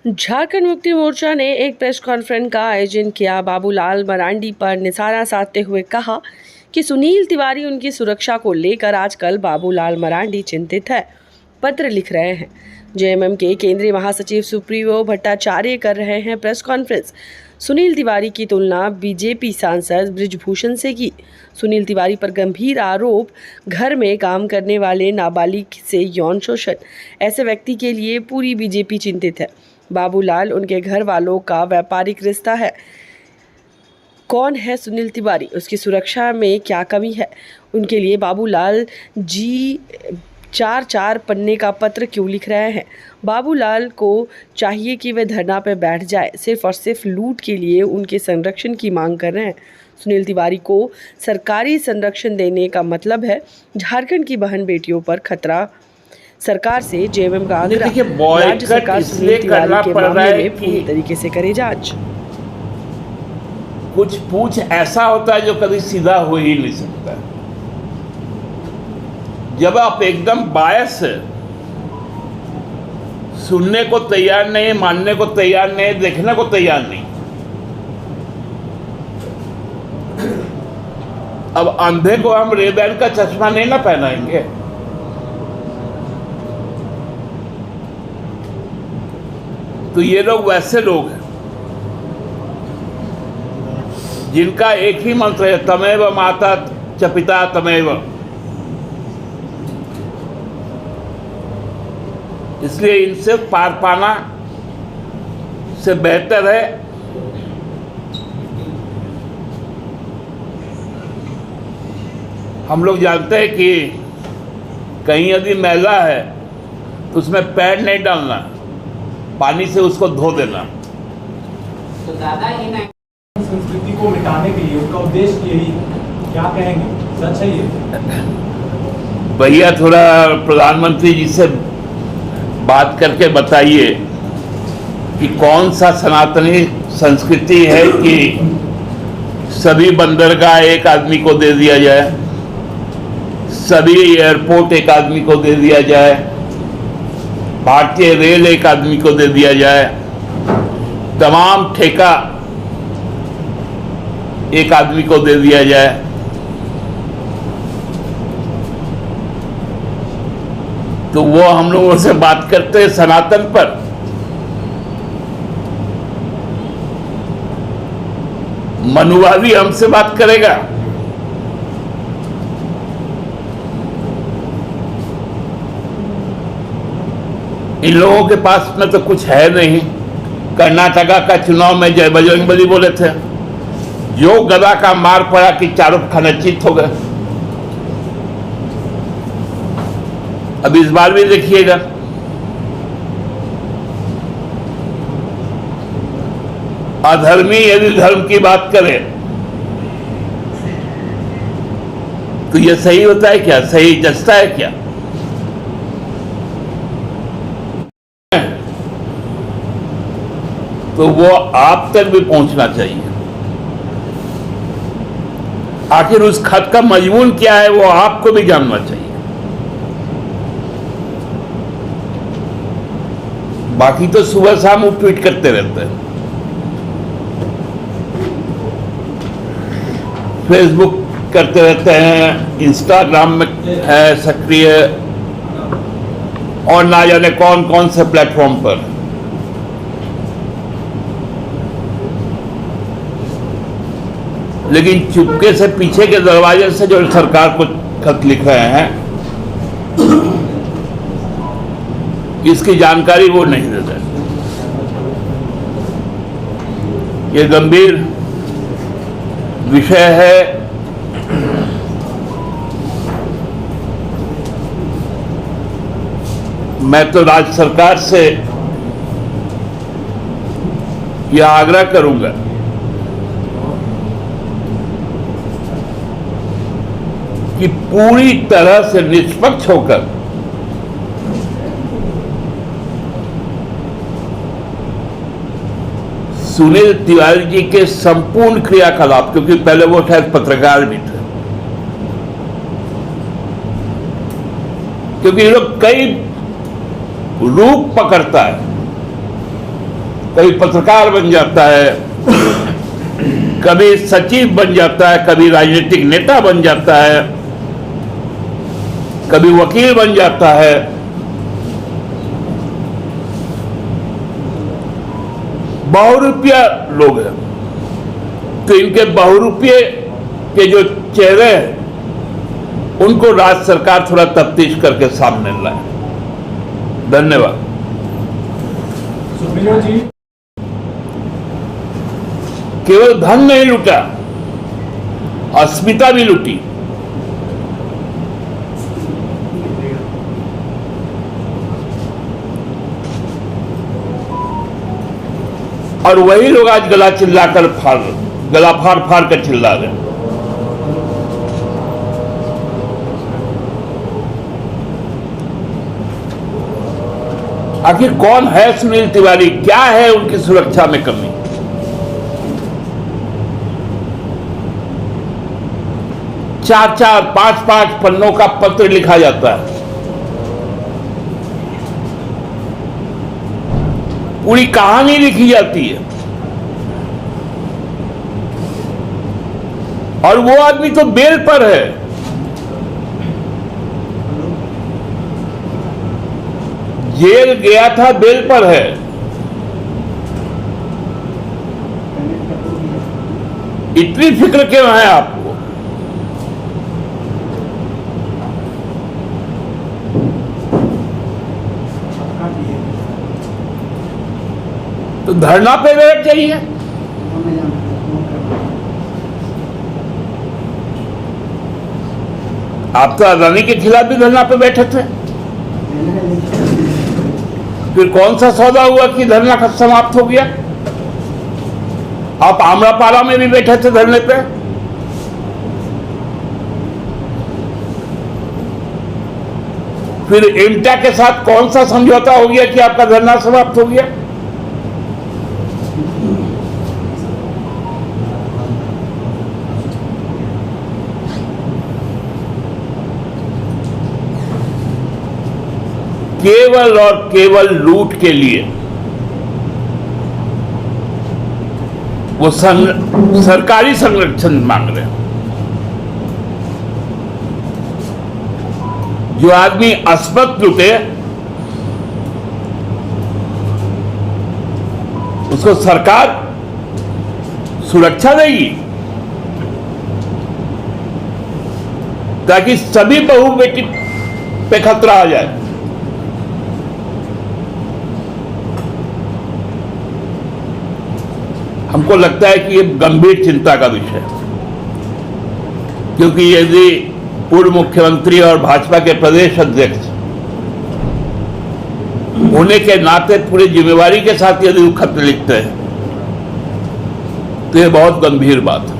झारखंड मुक्ति मोर्चा ने एक press conference का आयोजन किया। बाबूलाल मरांडी पर निशाना साधते हुए कहा कि सुनील तिवारी उनकी सुरक्षा को लेकर आजकल बाबूलाल मरांडी चिंतित है। पत्र लिख रहे हैं। जेएमएम के केंद्रीय महासचिव सुप्रियो भट्टाचार्य कर रहे हैं प्रेस कॉन्फ्रेंस। सुनील तिवारी की तुलना बीजेपी सांसद बृजभूषण से की। सुनील तिवारी पर गंभीर आरोप, घर में काम करने वाले नाबालिग से यौन शोषण। ऐसे व्यक्ति के लिए पूरी बीजेपी चिंतित है। बाबूलाल उनके घर वालों का व्यापारिक रिश्ता है। कौन है सुनील तिवारी, उसकी सुरक्षा में क्या कमी है, उनके लिए बाबूलाल जी 4 पन्ने का पत्र क्यों लिख रहे हैं। बाबूलाल को चाहिए कि वे धरना पर बैठ जाए। सिर्फ और सिर्फ लूट के लिए उनके संरक्षण की मांग कर रहे हैं। सुनील तिवारी को सरकारी संरक्षण देने का मतलब है झारखंड की बहन बेटियों पर खतरा। सरकार से जेएमएम का आग्रह, राज्य सरकार सुनील तिवारी के मामले में पूरी तरीके से करे जांच। कुछ पूछ ऐसा होता है जो कभी सीधा हो ही नहीं सकता। जब आप एकदम बायस सुनने को तैयार नहीं, मानने को तैयार नहीं, देखने को तैयार नहीं, अब अंधे को हम रेबैन का चश्मा नहीं ना पहनाएंगे। तो ये लोग वैसे लोग हैं जिनका एक ही मंत्र है, तमेव माता च पिता तमेव। इसलिए इनसे पार पाना से बेहतर है हम लोग जानते हैं कि कहीं यदि मैला है तो उसमें पैर नहीं डालना, पानी से उसको धो देना। तो दादा इन संस्कृति को मिटाने के लिए उनका उद्देश्य यही, क्या कहेंगे, सच है ये? भैया थोड़ा प्रधानमंत्री जी से बात करके बताइए कि कौन सा सनातनी संस्कृति है कि सभी बंदरगाह एक आदमी को दे दिया जाए, सभी एयरपोर्ट एक आदमी को दे दिया जाए, भारतीय रेल एक आदमी को दे दिया जाए, तमाम ठेका एक आदमी को दे दिया जाए। तो वो हम लोगों से बात करते हैं सनातन पर। मनुवादी हमसे बात करेगा। इन लोगों के पास में तो कुछ है नहीं। कर्नाटका का चुनाव में जय बजरंगबली बोले थे, जो गदा का मार पड़ा कि चारों खनचित हो गए। अब इस बार भी देखिएगा, अधर्मी यदि धर्म की बात करे तो यह सही होता है क्या, सही जचता है क्या? तो वो आप तक भी पहुंचना चाहिए। आखिर उस खत का मजमून क्या है वो आपको भी जानना चाहिए। बाकी तो सुबह शाम वो ट्वीट करते रहते हैं, फेसबुक करते रहते हैं, इंस्टाग्राम में है सक्रिय, और ना जाने कौन कौन से प्लेटफॉर्म पर। लेकिन चुपके से पीछे के दरवाजे से जो सरकार को खत लिख रहे हैं, इसकी जानकारी वो नहीं देते। ये गंभीर विषय है। मैं तो राज्य सरकार से यह आग्रह करूंगा कि पूरी तरह से निष्पक्ष होकर सुनील तिवारी जी के संपूर्ण क्रियाकलाप, क्योंकि पहले वो शायद पत्रकार भी थे, क्योंकि ये लोग कई रूप पकड़ता है। कभी पत्रकार बन जाता है, कभी सचिव बन जाता है, कभी राजनीतिक नेता बन जाता है, कभी वकील बन जाता है। बहुरूपिया लोग हैं, तो इनके बहुरूपिये के जो चेहरे हैं उनको राज्य सरकार थोड़ा तफ्तीश करके सामने लाए। धन्यवाद। सुप्रीयो जी, केवल धन नहीं लूटा, अस्मिता भी लूटी। और वही लोग आज गला फाड़ फाड़ कर चिल्ला रहे हैं। आखिर कौन है सुनील तिवारी, क्या है उनकी सुरक्षा में कमी? चार चार पांच पांच पन्नों का पत्र लिखा जाता है, पूरी कहानी लिखी जाती है, और वो आदमी तो बेल पर है। जेल गया था, बेल पर है। इतनी फिक्र क्यों है आपको? तो धरना पे बैठ जाइए। आप तो अदानी के खिलाफ भी धरना पे बैठे थे, फिर कौन सा सौदा हुआ कि धरना समाप्त हो गया? आप आमरापाड़ा में भी बैठे थे धरने पे। फिर इम्टा के साथ कौन सा समझौता हो गया कि आपका धरना समाप्त हो गया? केवल और केवल लूट के लिए वो सरकारी संरक्षण मांग रहे हैं। जो आदमी अस्पत लूटे उसको सरकार सुरक्षा देगी, ताकि सभी बहू बेटी पे खतरा आ जाए। हमको लगता है कि ये गंभीर चिंता का विषय है, क्योंकि यदि पूर्व मुख्यमंत्री और भाजपा के प्रदेश अध्यक्ष होने के नाते पूरी जिम्मेवारी के साथ यदि वो खत लिखते हैं तो ये बहुत गंभीर बात है।